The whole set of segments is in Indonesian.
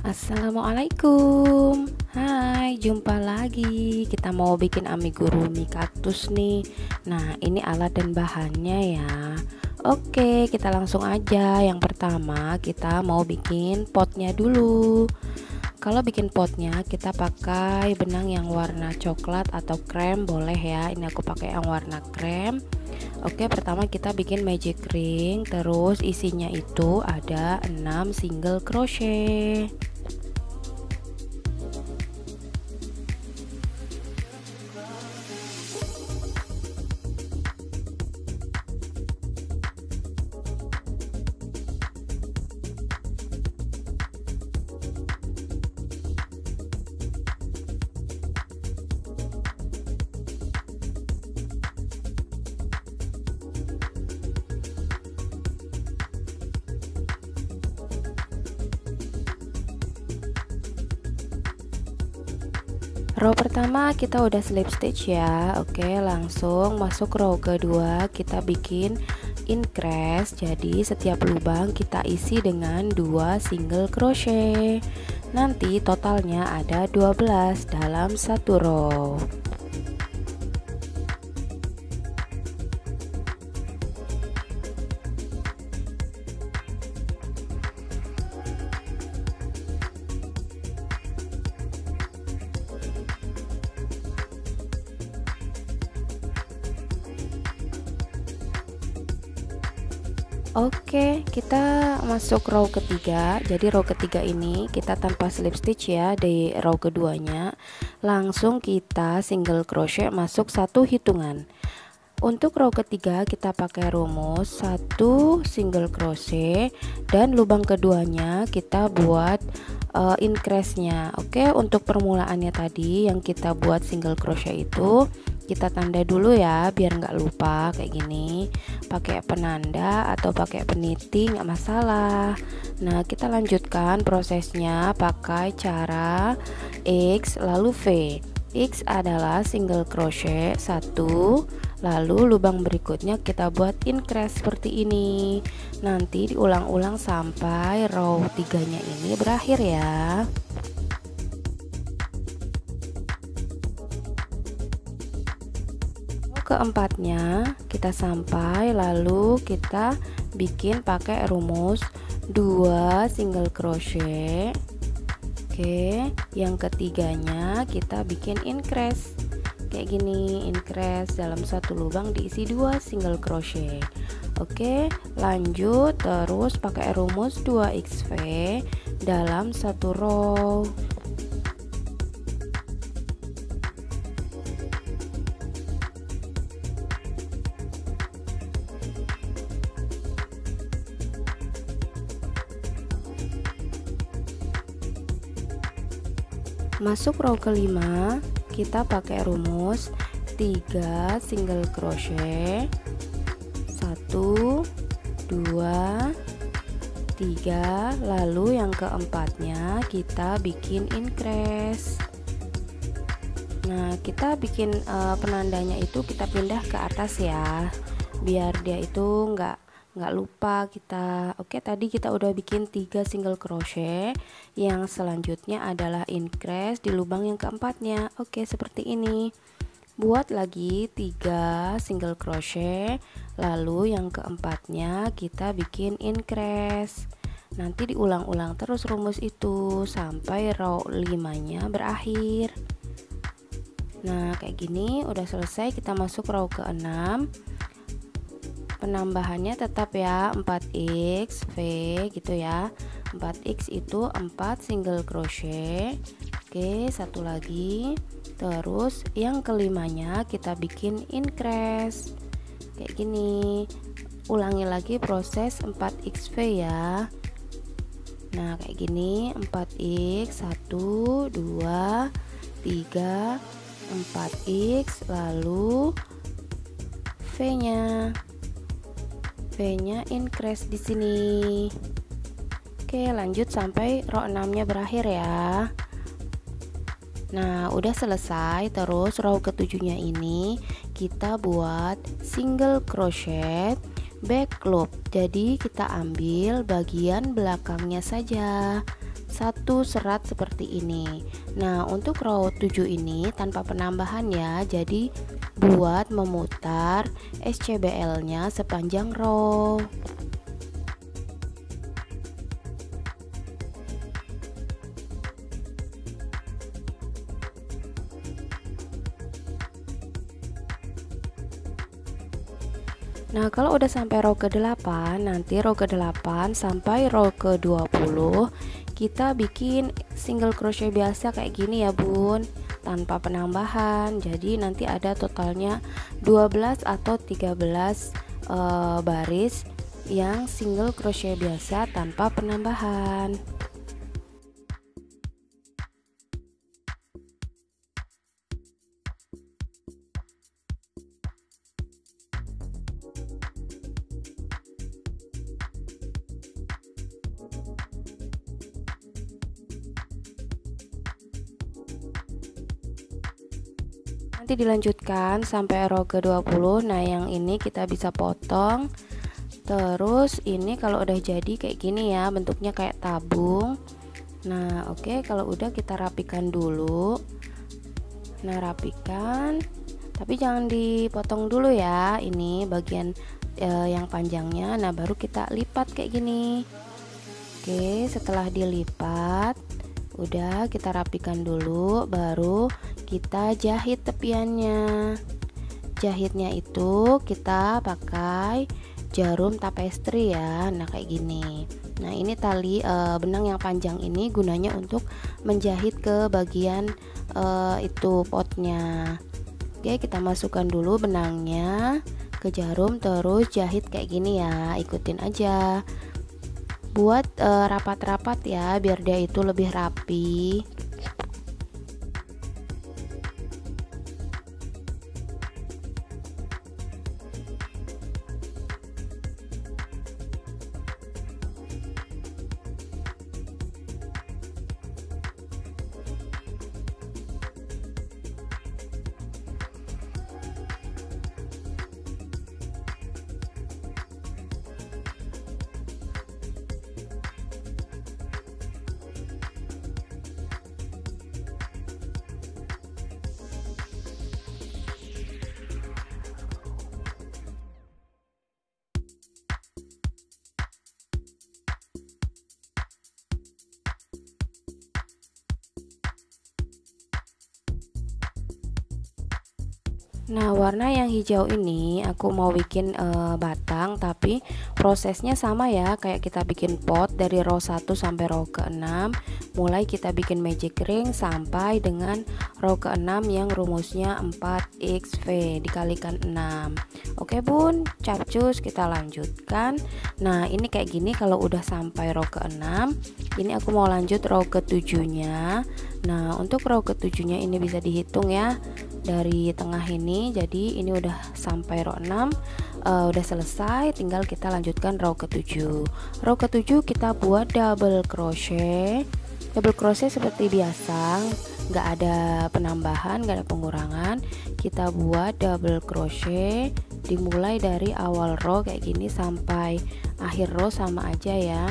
Assalamualaikum. Hai, jumpa lagi. Kita mau bikin amigurumi kaktus nih. Nah, ini alat dan bahannya ya. Oke, kita langsung aja. Yang pertama, kita mau bikin potnya dulu. Kalau bikin potnya, kita pakai benang yang warna coklat atau krem boleh ya. Ini aku pakai yang warna krem. Oke, pertama kita bikin magic ring. Terus isinya itu ada 6 single crochet. Row pertama kita udah slip stitch ya. Oke, langsung masuk row kedua, kita bikin increase. Jadi setiap lubang kita isi dengan 2 single crochet. Nanti totalnya ada 12 dalam satu row. Oke, kita masuk row ketiga. Jadi row ketiga ini kita tanpa slip stitch ya. Di row keduanya langsung kita single crochet masuk satu hitungan. Untuk row ketiga kita pakai rumus 1 single crochet dan lubang keduanya kita buat increase nya. Oke, untuk permulaannya tadi yang kita buat single crochet itu kita tanda dulu ya biar nggak lupa. Kayak gini, pakai penanda atau pakai peniti nggak masalah. Nah, kita lanjutkan prosesnya pakai cara X lalu V. X adalah single crochet 1, lalu lubang berikutnya kita buat increase seperti ini. Nanti diulang-ulang sampai row 3-nya ini berakhir ya. Keempatnya kita sampai, lalu kita bikin pakai rumus 2 single crochet. Oke, yang ketiganya kita bikin increase kayak gini, increase dalam satu lubang diisi 2 single crochet. Oke, lanjut terus pakai rumus 2xv dalam satu row. Masuk row kelima, kita pakai rumus 3 single crochet, 1 2 3, lalu yang keempatnya kita bikin increase. Nah, kita bikin penandanya itu kita pindah ke atas ya, biar dia itu nggak lupa kita. Oke, tadi kita udah bikin 3 single crochet, yang selanjutnya adalah increase di lubang yang keempatnya. Oke, seperti ini. Buat lagi 3 single crochet, lalu yang keempatnya kita bikin increase. Nanti diulang-ulang terus rumus itu sampai row 5-nya berakhir. Nah, kayak gini udah selesai. Kita masuk row ke-6. Penambahannya tetap ya 4x V gitu ya. 4x itu 4 single crochet. Oke, satu lagi. Terus yang kelimanya kita bikin increase kayak gini. Ulangi lagi proses 4xv ya. Nah, kayak gini, 4x 1 2 3 4x, lalu V-nya increase di sini. Oke, lanjut sampai row 6-nya berakhir ya. Nah, udah selesai. Terus row ke-7-nya ini kita buat single crochet back loop. Jadi kita ambil bagian belakangnya saja, satu serat seperti ini. Nah, untuk row 7 ini tanpa penambahan ya, jadi buat memutar SCBL nya sepanjang row. Nah, kalau udah sampai row ke-8, nanti row ke-8 sampai row ke-20 kita bikin single crochet biasa kayak gini ya, Bun, tanpa penambahan. Jadi nanti ada totalnya 12 atau 13 baris yang single crochet biasa tanpa penambahan. Nanti dilanjutkan sampai row ke-20. Nah, yang ini kita bisa potong. Terus ini kalau udah jadi kayak gini ya, bentuknya kayak tabung. Nah, oke, kalau udah kita rapikan dulu. Nah, rapikan. Tapi jangan dipotong dulu ya, ini bagian yang panjangnya. Nah, baru kita lipat kayak gini. Oke, setelah dilipat, udah kita rapikan dulu, baru kita jahit tepiannya. Jahitnya itu kita pakai jarum tapestry ya. Nah, kayak gini. Nah, ini tali benang yang panjang ini gunanya untuk menjahit ke bagian itu potnya. Oke, kita masukkan dulu benangnya ke jarum, terus jahit kayak gini ya. Ikutin aja. Buat rapat-rapat ya, biar dia itu lebih rapi. Nah, warna yang hijau ini aku mau bikin batang, tapi prosesnya sama ya kayak kita bikin pot dari row 1 sampai row ke-6. Mulai kita bikin magic ring sampai dengan row ke-6 yang rumusnya 4xv dikalikan 6. Oke, Bun, capcus, kita lanjutkan. Nah, ini kayak gini kalau udah sampai row ke-6. Ini aku mau lanjut row ke-7-nya. Nah, untuk row ke-7-nya ini bisa dihitung ya dari tengah ini. Jadi ini udah sampai row 6, udah selesai, tinggal kita lanjutkan row ke-7. Row ke-7 kita buat double crochet. Double crochet seperti biasa, nggak ada penambahan, nggak ada pengurangan. Kita buat double crochet dimulai dari awal row kayak gini sampai akhir row sama aja ya.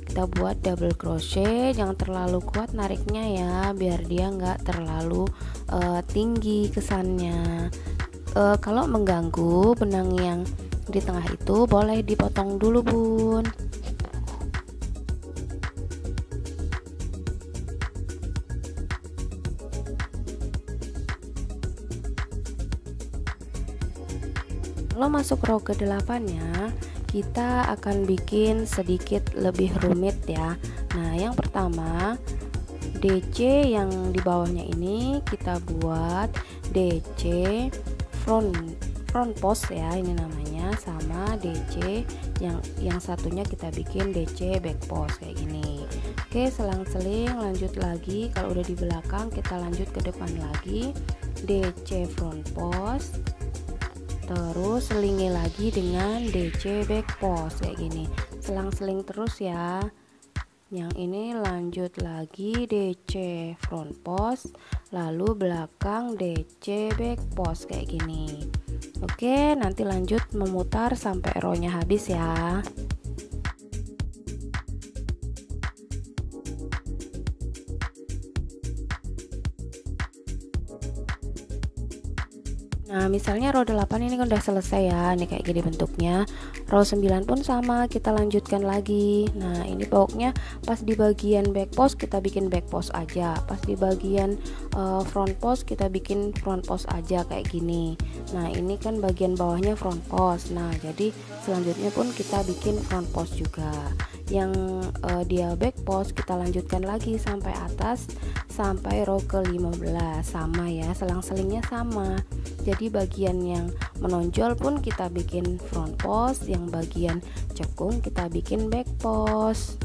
Kita buat double crochet, jangan terlalu kuat nariknya ya, biar dia nggak terlalu tinggi kesannya. Kalau mengganggu benang yang di tengah itu boleh dipotong dulu, Bun. Kalau masuk row ke-8 nya, kita akan bikin sedikit lebih rumit ya. Nah, yang pertama DC yang di bawahnya ini kita buat DC front post ya, ini namanya, sama DC yang satunya kita bikin DC back post kayak gini. Oke, selang-seling lanjut lagi. Kalau udah di belakang kita lanjut ke depan lagi, DC front post, terus selingi lagi dengan DC back post kayak gini, selang-seling terus ya. Yang ini lanjut lagi DC front post, lalu belakang DC back post kayak gini. Oke, nanti lanjut memutar sampai row-nya habis ya. Nah, misalnya row 8 ini kan udah selesai ya. Ini kayak gini bentuknya. Row 9 pun sama, kita lanjutkan lagi. Nah, ini pokoknya pas di bagian back post kita bikin back post aja. Pas di bagian front post kita bikin front post aja kayak gini. Nah, ini kan bagian bawahnya front post. Nah, jadi selanjutnya pun kita bikin front post juga. Yang dia back post kita lanjutkan lagi sampai atas, sampai row ke 15. Sama ya, selang-selingnya sama. Jadi bagian yang menonjol pun kita bikin front post, yang bagian cekung kita bikin back post.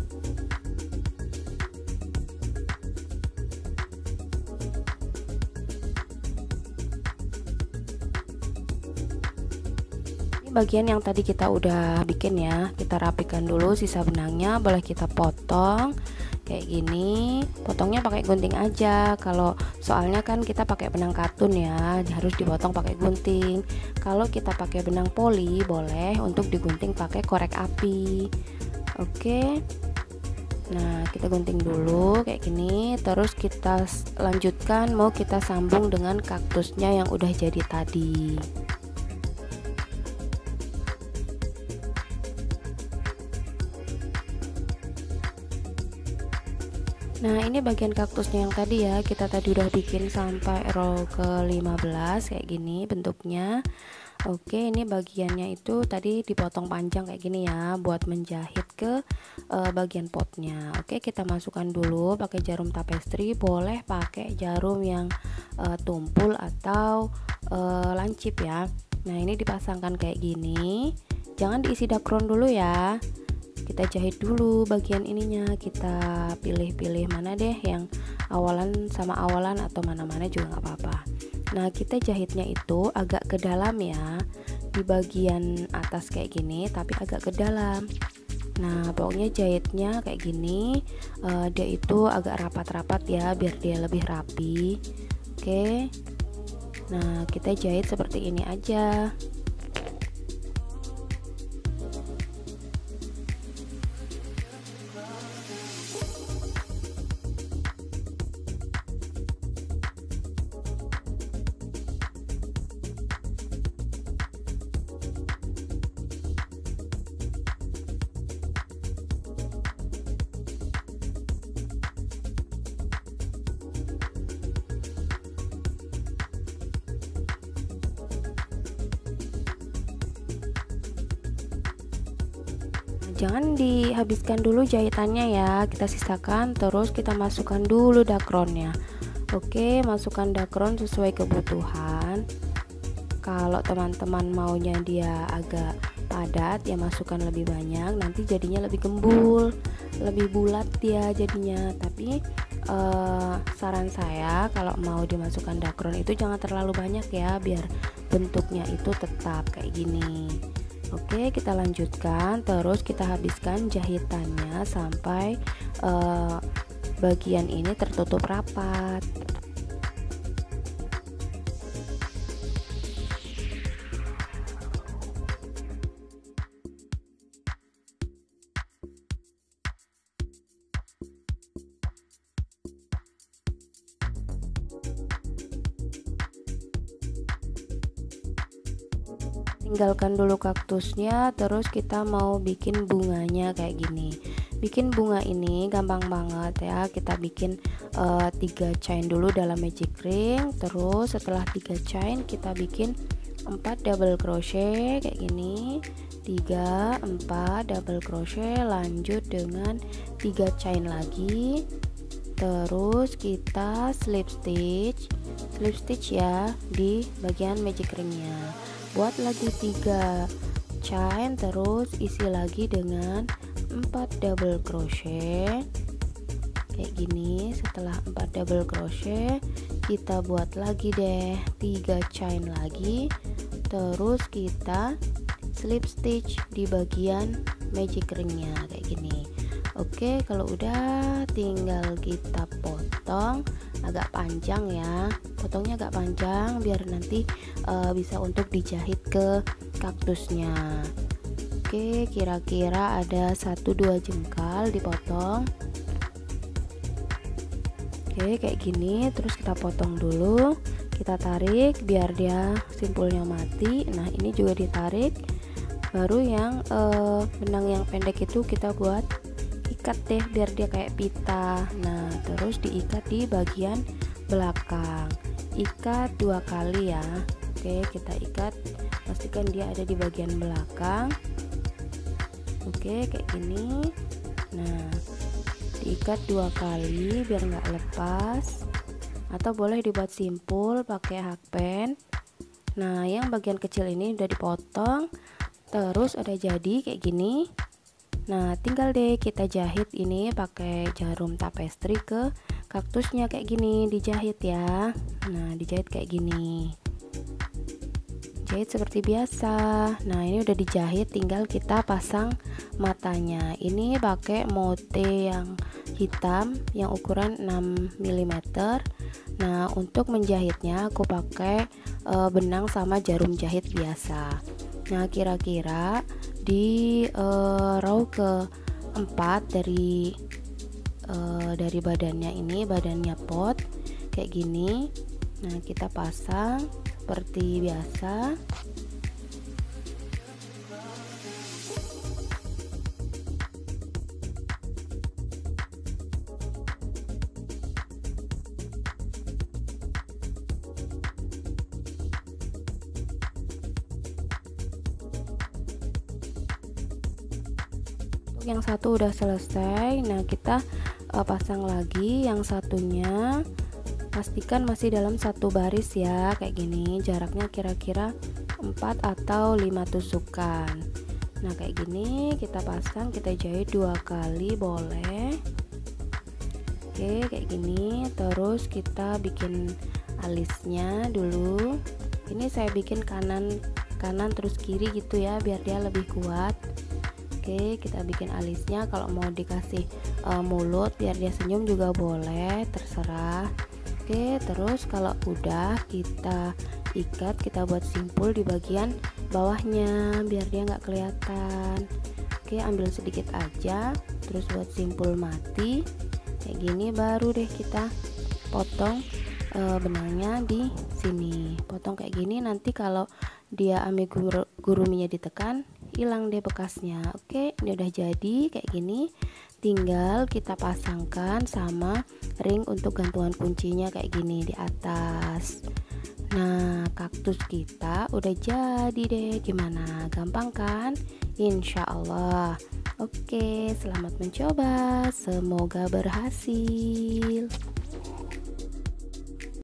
Ini bagian yang tadi kita udah bikin ya, kita rapikan dulu sisa benangnya, boleh kita potong kayak gini. Potongnya pakai gunting aja, kalau soalnya kan kita pakai benang katun ya, harus dipotong pakai gunting. Kalau kita pakai benang poli boleh untuk digunting pakai korek api. Oke, nah kita gunting dulu kayak gini, terus kita lanjutkan, mau kita sambung dengan kaktusnya yang udah jadi tadi. Nah, ini bagian kaktusnya yang tadi ya, kita tadi udah bikin sampai row ke 15 kayak gini bentuknya. Oke, ini bagiannya itu tadi dipotong panjang kayak gini ya, buat menjahit ke bagian potnya. Oke, kita masukkan dulu pakai jarum tapestri, boleh pakai jarum yang tumpul atau lancip ya. Nah, ini dipasangkan kayak gini, jangan diisi dakron dulu ya. Kita jahit dulu bagian ininya, kita pilih-pilih mana deh yang awalan sama awalan atau mana-mana juga nggak apa-apa. Nah, kita jahitnya itu agak ke dalam ya, di bagian atas kayak gini tapi agak ke dalam. Nah, pokoknya jahitnya kayak gini, dia itu agak rapat-rapat ya biar dia lebih rapi. Oke, nah kita jahit seperti ini aja. Jangan dihabiskan dulu jahitannya ya, kita sisakan, terus kita masukkan dulu dakronnya. Oke, masukkan dakron sesuai kebutuhan. Kalau teman-teman maunya dia agak padat ya masukkan lebih banyak, nanti jadinya lebih gembul, lebih bulat dia jadinya. Tapi saran saya kalau mau dimasukkan dakron itu jangan terlalu banyak ya, biar bentuknya itu tetap kayak gini. Oke, kita lanjutkan, terus kita habiskan jahitannya sampai bagian ini tertutup rapat. Tinggalkan dulu kaktusnya, terus kita mau bikin bunganya kayak gini. Bikin bunga ini gampang banget ya, kita bikin 3 chain dulu dalam magic ring, terus setelah 3 chain kita bikin 4 double crochet kayak gini, 3 4 double crochet, lanjut dengan 3 chain lagi, terus kita slip stitch ya di bagian magic ringnya. Buat lagi 3 chain, terus isi lagi dengan 4 double crochet kayak gini. Setelah 4 double crochet kita buat lagi deh 3 chain lagi, terus kita slip stitch di bagian magic ringnya kayak gini. Oke, kalau udah tinggal kita potong agak panjang ya. Potongnya agak panjang biar nanti bisa untuk dijahit ke kaktusnya. Oke, kira-kira ada 1-2 jengkal dipotong. Oke, kayak gini. Terus kita potong dulu, kita tarik biar dia simpulnya mati. Nah, ini juga ditarik. Baru yang benang yang pendek itu kita buat ikat deh biar dia kayak pita. Nah, terus diikat di bagian belakang. Ikat 2 kali ya. Oke, kita ikat, pastikan dia ada di bagian belakang. Oke, kayak gini. Nah, diikat 2 kali biar nggak lepas, atau boleh dibuat simpul pakai hakpen. Nah, yang bagian kecil ini udah dipotong, terus udah jadi kayak gini. Nah, tinggal deh kita jahit ini pakai jarum tapestri ke kaktusnya kayak gini, dijahit ya. Nah, dijahit kayak gini, jahit seperti biasa. Nah, ini udah dijahit, tinggal kita pasang matanya. Ini pakai mote yang hitam yang ukuran 6 mm. Nah, untuk menjahitnya aku pakai benang sama jarum jahit biasa. Nah, kira-kira di row ke-4 dari badannya ini, badannya pot kayak gini. Nah, kita pasang seperti biasa. Untuk yang satu udah selesai. Nah, kita pasang lagi yang satunya. Pastikan masih dalam satu baris ya, kayak gini. Jaraknya kira-kira 4 atau 5 tusukan. Nah, kayak gini kita pasang, kita jahit 2 kali boleh. Oke, kayak gini. Terus kita bikin alisnya dulu. Ini saya bikin kanan terus kiri gitu ya, biar dia lebih kuat. Oke, kita bikin alisnya. Kalau mau dikasih mulut biar dia senyum juga boleh, terserah. Oke, terus kalau udah kita ikat, kita buat simpul di bagian bawahnya biar dia nggak kelihatan. Oke, ambil sedikit aja, terus buat simpul mati kayak gini. Baru deh kita potong benangnya di sini. Potong kayak gini, nanti kalau dia amiguruminya ditekan, hilang deh bekasnya. Oke, ini udah jadi kayak gini. Tinggal kita pasangkan sama ring untuk gantungan kuncinya kayak gini di atas. Nah, kaktus kita udah jadi deh. Gimana? Gampang kan? Insya Allah. Oke, selamat mencoba. Semoga berhasil.